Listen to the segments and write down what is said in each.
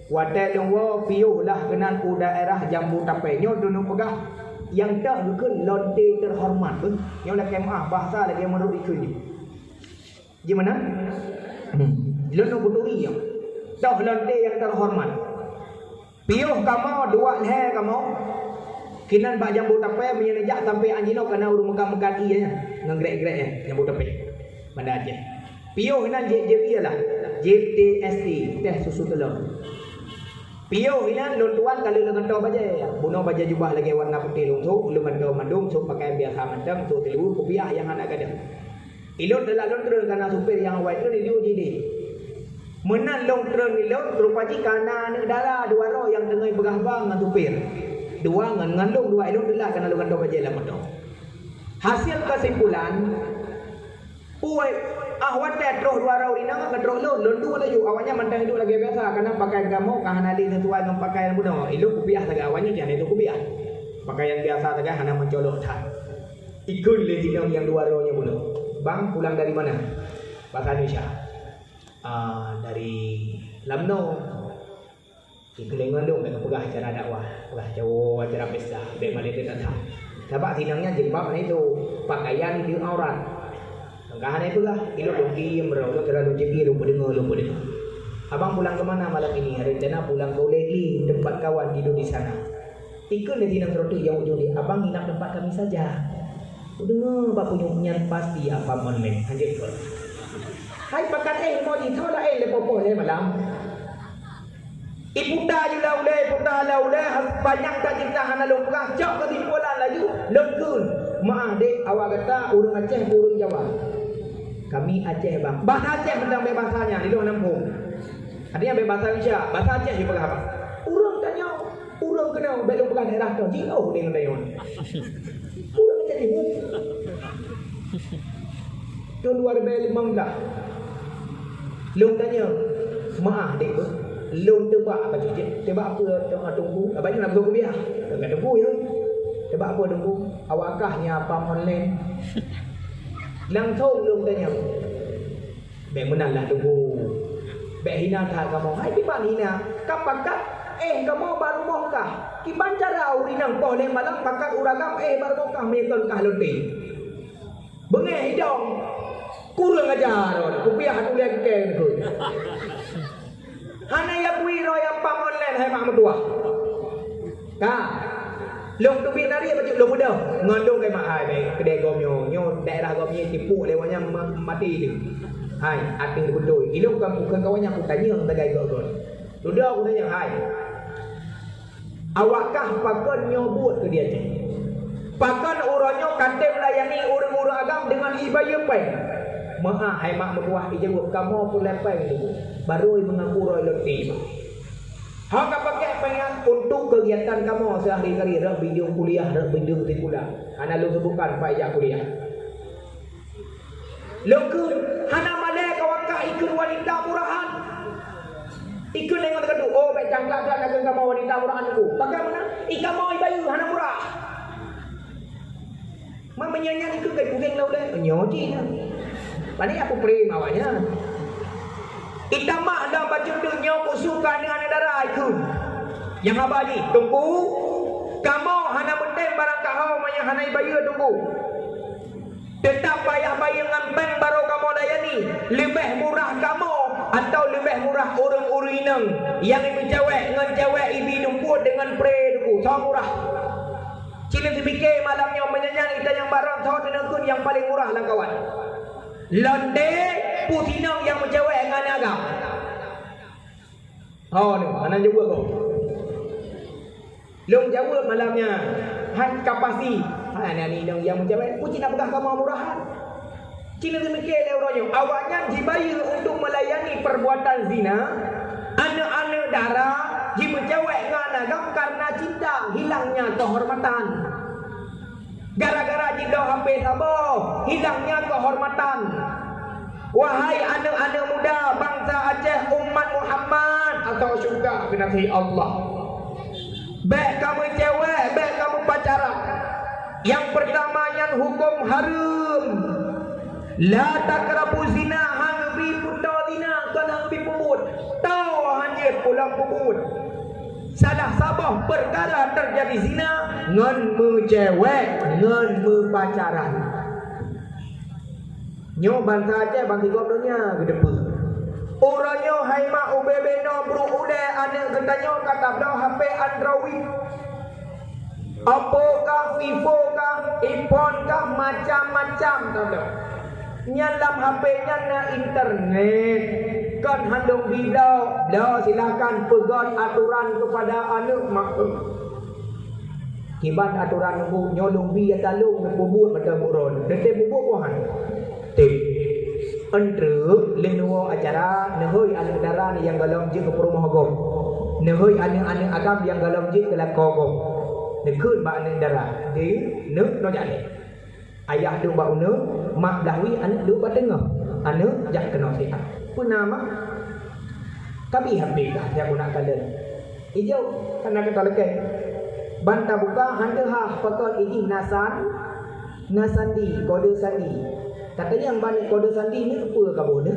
Wadah longwo piuh lah kenan ku daerah Jambu Tapai nyo dunu pegah yang dah ke lonte terhormat tu nyo lah kemah bahasa lagi menurut ikun ni gimana lono buduri yang dah lonte yang terhormat piuh kamu dua leher kamu kinan ba Jambu Tapai menyenejak sampai anjino kana urung megang-megang ianya ngegrek-grek ya Jambu Tapai Banda Aceh piuh nan JJP lah JTST teh susu telur piuh ini luntuan kalau lengan baja bunuh baja jubah lagi warna putih lungsu lengan mandung so pakai biasa mandang so telu kopiah yang anak kadang ilun adalah lontrun karena supir yang white tu dia jadi menan lontrun ilun rupaji kana negara dua ro yang tengah begah bang dengan supir dua ngandung dua ilun adalah karena lengan baja lah mandung hasil kesimpulan puai awak dah terus dua rau ini nak terus lon dua lagi awaknya mantang hidup lagi biasa karena pakaian kamu kahana di sesuai dengan pakaian buno ilu kupiah saga awaknya jangan itu kupiah pakaian biasa saga hana mencolok tak ikut le tinang yang dua rau nya buno bang pulang dari mana bahasa Indonesia dari Lamno Ikelengan dong mereka pegah acara dakwah pegah jauh acara pesta dek Malaysia tak sebab tinangnya jilbab itu pakaian di aurat Kahanai pula, ilo doki yang berau, terlalu jepi lupa dengar. Abang pulang ke mana malam ini? Rencana pulang ke Ulegi, tempat kawan tidur di sana. Ikut le tinang roti yang ujung di. Abang nginap tempat kami saja. Dengar bapa punya pasti apa momen anjir kau. Hai pakat mau di thola le popo le malam. Iputa juga ulai, puta la ulai banyak tak cinta hana longkah cok ketimpulan laju lengkun. Maaf dek awak kata urang Aceh urang Jawa. Kami Aceh bang. Bahasa Aceh tentang bahasanya di luar Lampung. Artinya bahasa Indonesia, bahasa Aceh juga apa? Urang tanya, urang kenal belum bukan daerah tu. Jauh dengan dayon. Urang Aceh ni. Tu luar bel mangga. Long tanya, maaf dek tu. Long tebak apa tu? Tebak apa tunggu? Abang nak tunggu biar. Enggak tunggu ya. Tebak apa tunggu? Awakahnya apa online? Langsung belum tanya. Bek menanglah tunggu. Bek hina tak kamu. Hai tiba hina. Kapakat kamu baru mohkah. Kiban cara urinang poh le malam pakat uragam baru mohkah meton kah lonte. Bengeh hidung. Kurang ajar. Kupiah tu lihat ke tu. Hana ya kuwi ro yang pam online hai mak mertua. Ka long tu binari apa long muda ngandung kai mak ai kedai gomnyo nyo daerah gomnyo tipu lewatnya mati dia hai ating betul ilung bukan kawannya aku tanya tagai gol sudah aku tanya hai awakkah pakon nyobut ke dia je pakon uronyo kate melayani urang-urang agam dengan ibaya pai maha hai mak mertua ijeng kamu pun lepeng tu baru mengaku roy loti hak pakai pengen untuk kegiatan kamu sehari-hari rak video kuliah rak video sekolah. Hana lu sebutkan faedah kuliah. Lokun hana male kawakah ikut wanita murahan. Ikut dengan tekan tu. Oh baik cangkak dak nak kamu wanita murahan tu. Pakai mana? Ika mau ibayu hana murah. Mak menyanyi ikut kai pugeng lau deh. Nyoji nya. Pani aku prim awaknya. Itamah dah baca dunia kusukan dengan negara ikut. Yang abadi tunggu. Kamu hana bentem barang kau maya hana ibayu tunggu. Tetap payah bayar ngampeng baru kamu layani. Lebih murah kamu atau lebih murah orang-orang inang yang ibu cewek dengan cewek ibu dumput dengan pre duku. Sama murah. Cina dipikir malamnya menyanyi kita yang barang sama tenekun yang paling murah lah kawan. Londe putinang yang mencewek dengan agam. Oh ni, mana jawab kau? Long jawab malamnya. Han kapasi. Han ni yang mencewek. Puci nak pegang kamu murahan. Cina demikian leuranya. Awaknya dibayar untuk melayani perbuatan zina. Anak-anak darah mencewek dengan agam karena cinta hilangnya kehormatan. Gara-gara jika hampir sabar, hilangnya kehormatan. Wahai anak-anak muda bangsa Aceh, umat Muhammad atau syurga kenasi Allah. Baik kamu cewek, baik kamu pacaran. Yang pertama yang hukum haram. La takrabu zina hang bi puta zina kan hang bi pemut. Tahu anjir dalam kubur. Salah sabah perkara terjadi zina ngan mencewek, ngan mepacaran. Nyo bangsa Aceh bangsa goblonya gedepe. Orangnya haima ubebeno bro ude ane getanyo kata dah HP Android. Apakah Vivo kah, iPhone kah, macam-macam tanda. Nyalam HP-nya na internet. Kan handong video, dah silakan pegang aturan kepada anak mak. Kibat aturan nunggu nyolong bi talung ngebubut pada buron. Dete bubut kohan. Tip. Entre lenuo acara nehoi anak darah yang galam je ke perumah agam. Nehoi anak-anak agam yang galam je ke lakogom. Nekut ba anak darah. Di nek no jale. Ayah tu ba una, mak dahwi anak duk ba tengah. Anak jak kena sihat. Pernah mak. Tapi habis dah yang guna kala. Ijo kana kata lekeh. Banta buka handa ha pakon ini nasandi kode sandi. Katanya yang banyak kode sandi ni apa kamu ni?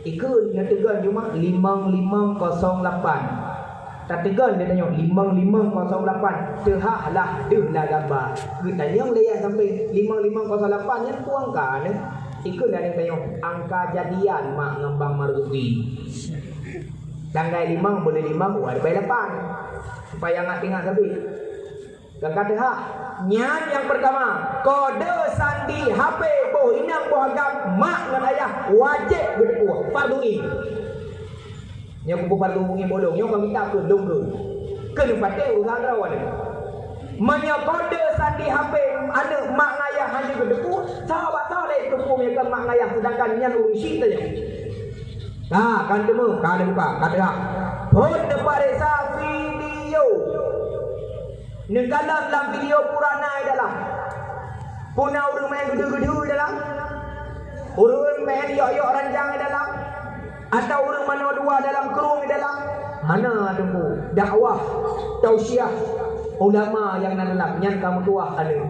Ikut nak tegan cuma 5508. Tak tegan dia tanya 5508. Tehah lah gambar. Kita yang layak sampai 5508 yang tuang kan? Ikut dia tanya angka jadian mak ngembang maruti. Tanggal 5 boleh 5 ada bayar 8. Supaya nggak tinggal tapi. Dan kata nyan yang pertama kode sandi HP boh inang boh agam mak dengan ayah wajib berdepu fardu ini. Nyo kupu fardu ini bolong nyo kami tak ke dong ke lempate urusan rawan. Manya kode sandi HP anak mak ayah hanya berdepu sahabat saleh depu mereka mak ayah sedangkan nyan urusi saja. Nah kan temu kan buka kata pun depan desa video. Negalam dalam video purana dalam. Puna urang main gedu-gedu dalam. Urang main yok-yok ranjang dalam. Atau urang mana dua dalam kerung dalam. Mana tunggu dakwah tausiah ulama yang dalam yang kamu tuah ada.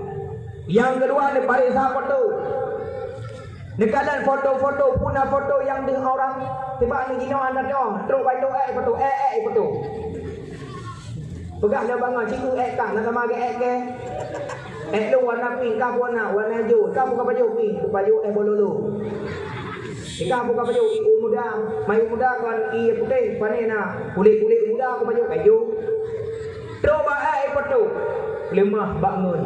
Yang kedua ada parisa foto. Nekalan foto-foto puna foto yang dengan orang tiba ni gino anda dah terus foto foto. Pegah dah bangun cikgu kah nak sama ke lu warna pink kah warna hijau kah buka baju pink baju bololo kah buka baju muda mayu muda kan putih panena kulit muda aku baju hijau coba foto lemah bangun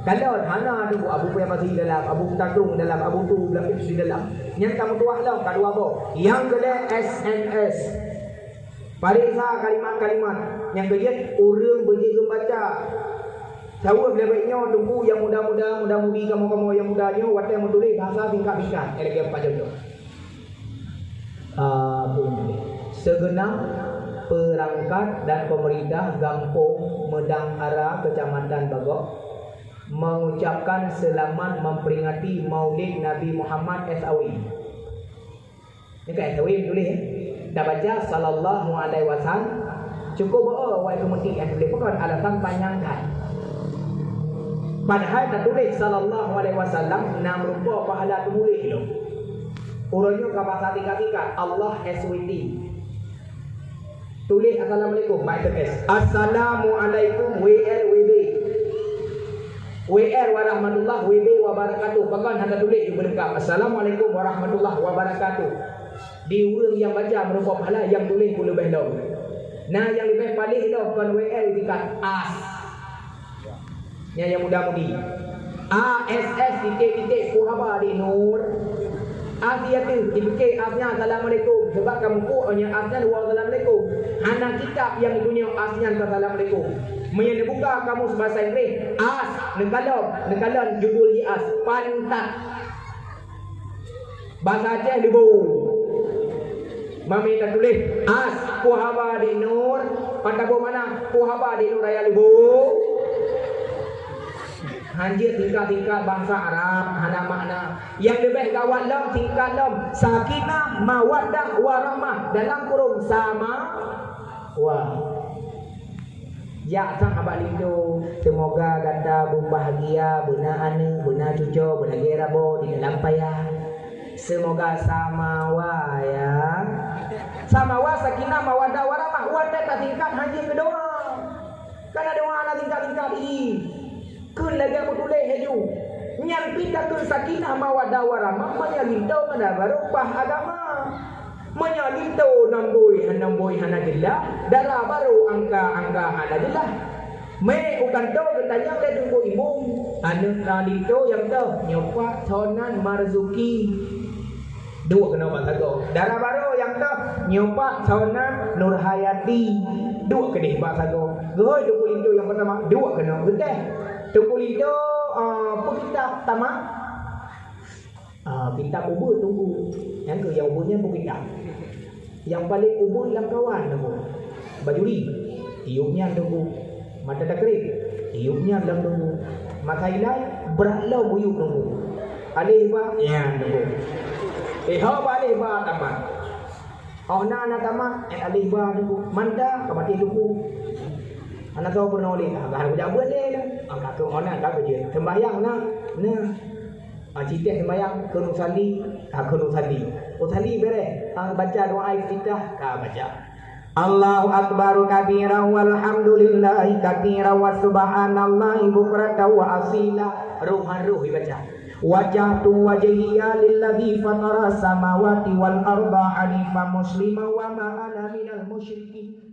kalau hana tu abu yang masih dalam abu tatung dalam abu tu lapis di dalam yang kamu tuah lah kedua apa yang kedua SMS parisa kalimat-kalimat yang kejian orang berjaga baca. Tahu baiknya tunggu yang muda-mudi kamu yang mudanya waktu yang menulis bahasa singkat-singkat. Lagi apa jodoh. Segenap perangkat dan pemerintah Gampong Medang Ara Kecamatan Bagok mengucapkan selamat memperingati Maulid Nabi Muhammad SAW. Ini kan SAW tulis ya. Dah baca sallallahu alaihi wasallam cukup wai kemudian yang tulis bukan alasan panjangkan. Padahal tak tulis sallallahu alaihi wasallam nam rupa pahala tulis lo. Urangnya kapasa tingkat Allah SWT. Tulis assalamualaikum baik terus. Assalamualaikum WLWB. WR warahmatullah WB wabarakatuh. Bahkan hendak tulis di belakang assalamualaikum warahmatullah wabarakatuh. Di urang yang baca merupakan pahala yang tulis pun lebih long. Nah yang lebih paling long kan WL dikat as. Yang muda-mudi. ASS titik puhaba di nur. Asia tu dipikir asnya assalamualaikum sebab kamu punya asnya wassalamualaikum. Anak kitab yang punya asnya assalamualaikum. Menyana buka kamu bahasa Inggeris as nekalan judul di as pantat. Bahasa Aceh dibu. Mami tak tulis as puhaba di nur pada mana puhaba di nur raya libu hanjir tingkat bangsa Arab ada makna yang lebih gawat lam tingkat lam sakinah mawaddah warahmah dalam kurung sama ya sahabat lindu semoga ganda bahagia benar ane benar cucu benar gerabo di dalam payah semoga sama ya. Sama wa sakinah mawaddah warahmah tingkat-tingkat haji ke doa. Kan ada doa nak tingkat-tingkat ini. Kun lagi aku tulis haju. Nyan pindah kun sakinah mawaddah warahmah menyalintau kana barokah agama. Menyalintau namboi hanajelah darah baru angka hanajelah. Me ukan tau ketanya le tunggu ibu. Anak nalito yang tau nyopa thonan marzuki. Dua kena bahasa go. Darah baru yang tau nyopa thonan Nurhayati. Dua kedih bahasa go. Goy tukulindo yang pertama dua kena geteh. Tukulindo pekitab tamak. Kitab ubur tunggu. Yang ke yang uburnya pekitab. Yang paling ubur yang kawan tunggu. Bajuri. Tiupnya tunggu. Mata takrib tiupnya dalam tunggu. Mata ilai beratlah buyuk tunggu. Alih ba ya tunggu. Hau ba alih ba tamat. Na tamat alih ba tunggu. Manda kamati tunggu. Anak kau pernah oleh agak aku jawab boleh lah. Angkat ke ona tak kerja. Sembahyang nah. Cerita sembahyang kenu sali, kenu sali. Sali bere. Baca doa iftitah ka baca. Allahu akbar kabira walhamdulillahi katsira wa subhanallahi bukratan wa asila. Ruh baca. Wajhtu wajhiya lilladzi fatara samawati wal arda hanifan musliman wa ma ana minal musyrikin.